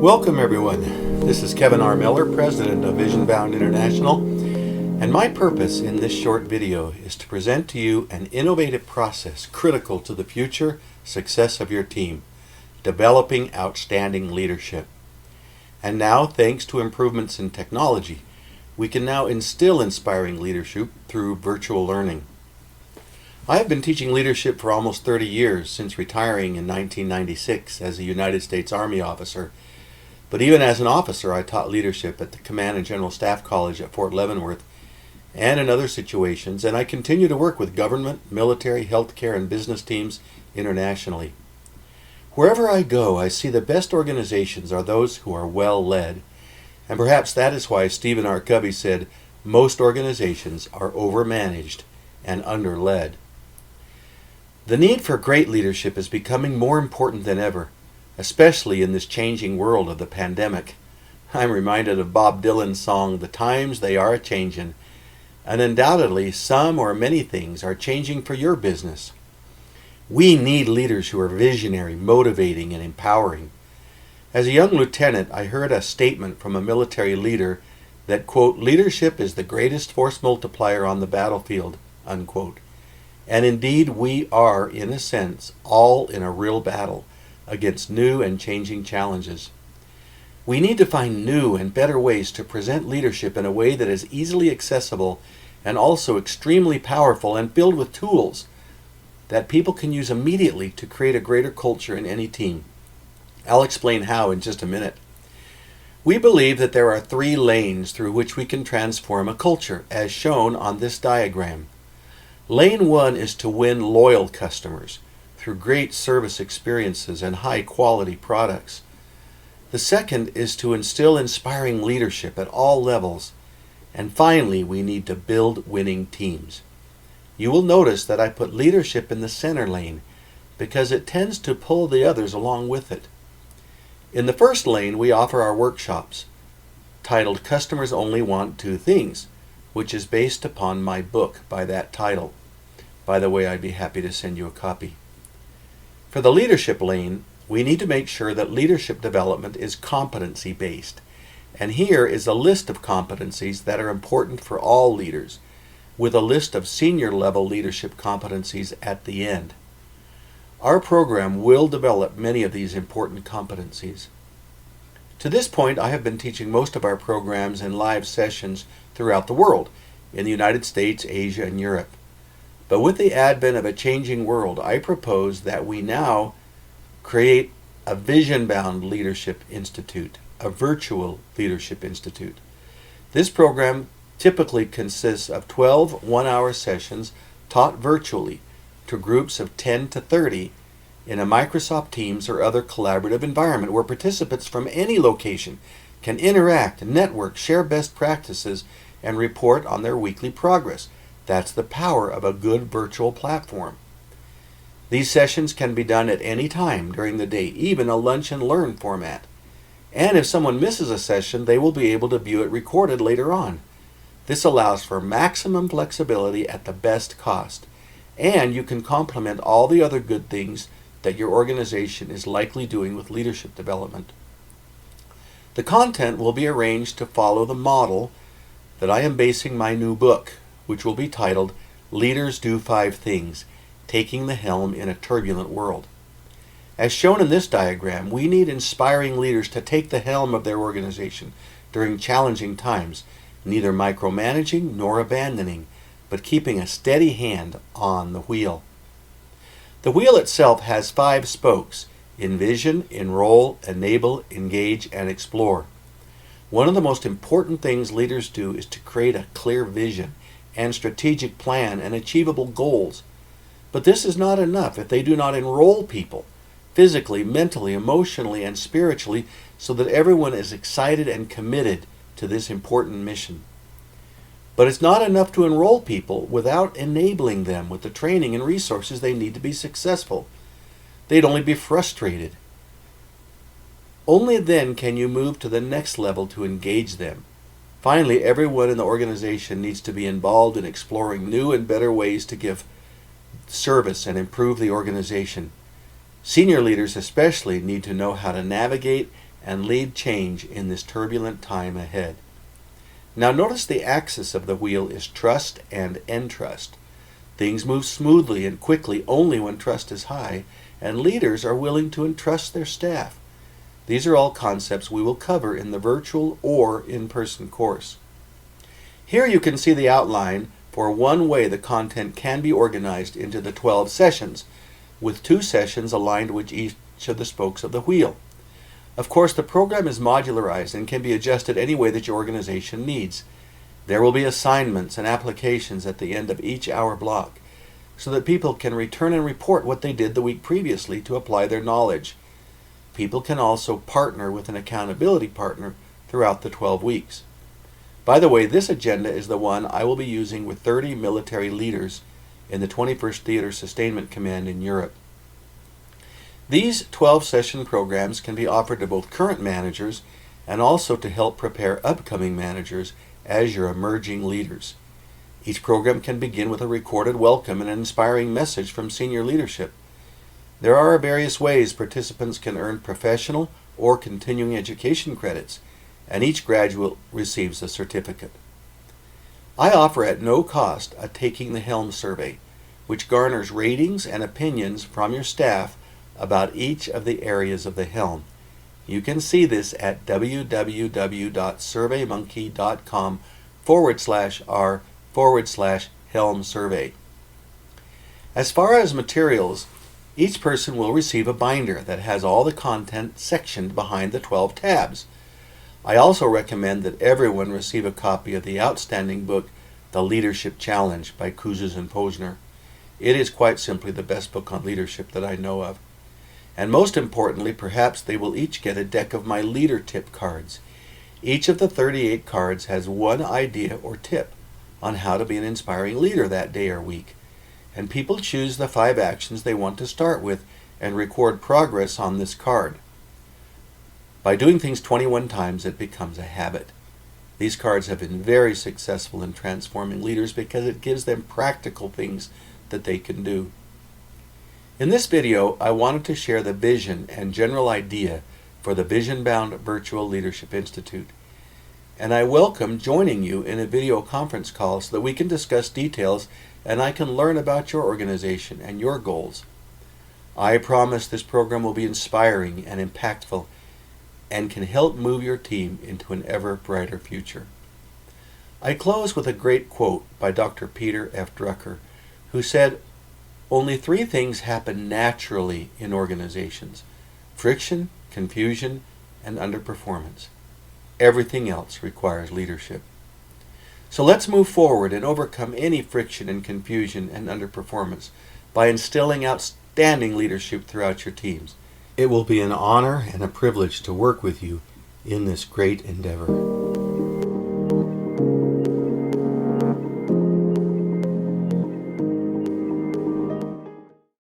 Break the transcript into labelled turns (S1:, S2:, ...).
S1: Welcome everyone. This is Kevin R. Miller, President of Vision Bound International, and my purpose in this short video is to present to you an innovative process critical to the future success of your team, developing outstanding leadership. And now, thanks to improvements in technology, we can now instill inspiring leadership through virtual learning. I have been teaching leadership for almost 30 years, since retiring in 1996 as a United States Army officer. But even as an officer, I taught leadership at the Command and General Staff College at Fort Leavenworth and in other situations, and I continue to work with government, military, healthcare, and business teams internationally. Wherever I go, I see the best organizations are those who are well led, and perhaps that is why Stephen R. Covey said, most organizations are overmanaged and under-led. The need for great leadership is becoming more important than ever, especially in this changing world of the pandemic. I'm reminded of Bob Dylan's song, "The Times They Are A-Changin'," and undoubtedly some or many things are changing for your business. We need leaders who are visionary, motivating, and empowering. As a young lieutenant, I heard a statement from a military leader that, quote, "leadership is the greatest force multiplier on the battlefield," unquote. And indeed we are, in a sense, all in a real battle against new and changing challenges. We need to find new and better ways to present leadership in a way that is easily accessible and also extremely powerful and filled with tools that people can use immediately to create a greater culture in any team. I'll explain how in just a minute. We believe that there are 3 lanes through which we can transform a culture, as shown on this diagram. Lane 1 is to win loyal customers through great service experiences and high-quality products. The second is to instill inspiring leadership at all levels. And finally, we need to build winning teams. You will notice that I put leadership in the center lane because it tends to pull the others along with it. In the first lane, we offer our workshops titled Customers Only Want 2 Things, which is based upon my book by that title. By the way, I'd be happy to send you a copy. For the leadership lane, we need to make sure that leadership development is competency-based. And here is a list of competencies that are important for all leaders, with a list of senior-level leadership competencies at the end. Our program will develop many of these important competencies. To this point, I have been teaching most of our programs in live sessions throughout the world, in the United States, Asia, and Europe. But with the advent of a changing world, I propose that we now create a Vision-Bound Leadership Institute, a virtual leadership institute. This program typically consists of 12 one-hour sessions taught virtually to groups of 10 to 30 in a Microsoft Teams or other collaborative environment where participants from any location can interact, network, share best practices, and report on their weekly progress. That's the power of a good virtual platform. These sessions can be done at any time during the day, even a lunch and learn format. And if someone misses a session, they will be able to view it recorded later on. This allows for maximum flexibility at the best cost. And you can complement all the other good things that your organization is likely doing with leadership development. The content will be arranged to follow the model that I am basing my new book, which will be titled Leaders Do 5 Things, Taking the Helm in a Turbulent World. As shown in this diagram, we need inspiring leaders to take the helm of their organization during challenging times, neither micromanaging nor abandoning, but keeping a steady hand on the wheel. The wheel itself has 5 spokes: envision, enroll, enable, engage, and explore. One of the most important things leaders do is to create a clear vision and strategic plan and achievable goals. But this is not enough if they do not enroll people physically, mentally, emotionally, and spiritually so that everyone is excited and committed to this important mission. But it's not enough to enroll people without enabling them with the training and resources they need to be successful. They'd only be frustrated. Only then can you move to the next level to engage them. Finally, everyone in the organization needs to be involved in exploring new and better ways to give service and improve the organization. Senior leaders especially need to know how to navigate and lead change in this turbulent time ahead. Now notice the axis of the wheel is trust and entrust. Things move smoothly and quickly only when trust is high, and leaders are willing to entrust their staff. These are all concepts we will cover in the virtual or in-person course. Here you can see the outline for one way the content can be organized into the 12 sessions, with 2 sessions aligned with each of the spokes of the wheel. Of course, the program is modularized and can be adjusted any way that your organization needs. There will be assignments and applications at the end of each hour block, so that people can return and report what they did the week previously to apply their knowledge. People can also partner with an accountability partner throughout the 12 weeks. By the way, this agenda is the one I will be using with 30 military leaders in the 21st Theater Sustainment Command in Europe. These 12-session programs can be offered to both current managers and also to help prepare upcoming managers as your emerging leaders. Each program can begin with a recorded welcome and an inspiring message from senior leadership. There are various ways participants can earn professional or continuing education credits, and each graduate receives a certificate. I offer at no cost a Taking the Helm survey, which garners ratings and opinions from your staff about each of the areas of the helm. You can see this at www.surveymonkey.com/r/helm survey. As far as materials, each person will receive a binder that has all the content sectioned behind the 12 tabs. I also recommend that everyone receive a copy of the outstanding book, The Leadership Challenge by Kouzes and Posner. It is quite simply the best book on leadership that I know of. And most importantly, perhaps they will each get a deck of my leader tip cards. Each of the 38 cards has one idea or tip on how to be an inspiring leader that day or week. And people choose the 5 actions they want to start with and record progress on this card. By doing things 21 times, it becomes a habit. These cards have been very successful in transforming leaders because it gives them practical things that they can do. In this video, I wanted to share the vision and general idea for the Vision Bound Virtual Leadership Institute. And I welcome joining you in a video conference call so that we can discuss details and I can learn about your organization and your goals. I promise this program will be inspiring and impactful and can help move your team into an ever brighter future. I close with a great quote by Dr. Peter F. Drucker, who said, "Only 3 things happen naturally in organizations: friction, confusion, and underperformance. Everything else requires leadership." So let's move forward and overcome any friction and confusion and underperformance by instilling outstanding leadership throughout your teams. It will be an honor and a privilege to work with you in this great endeavor.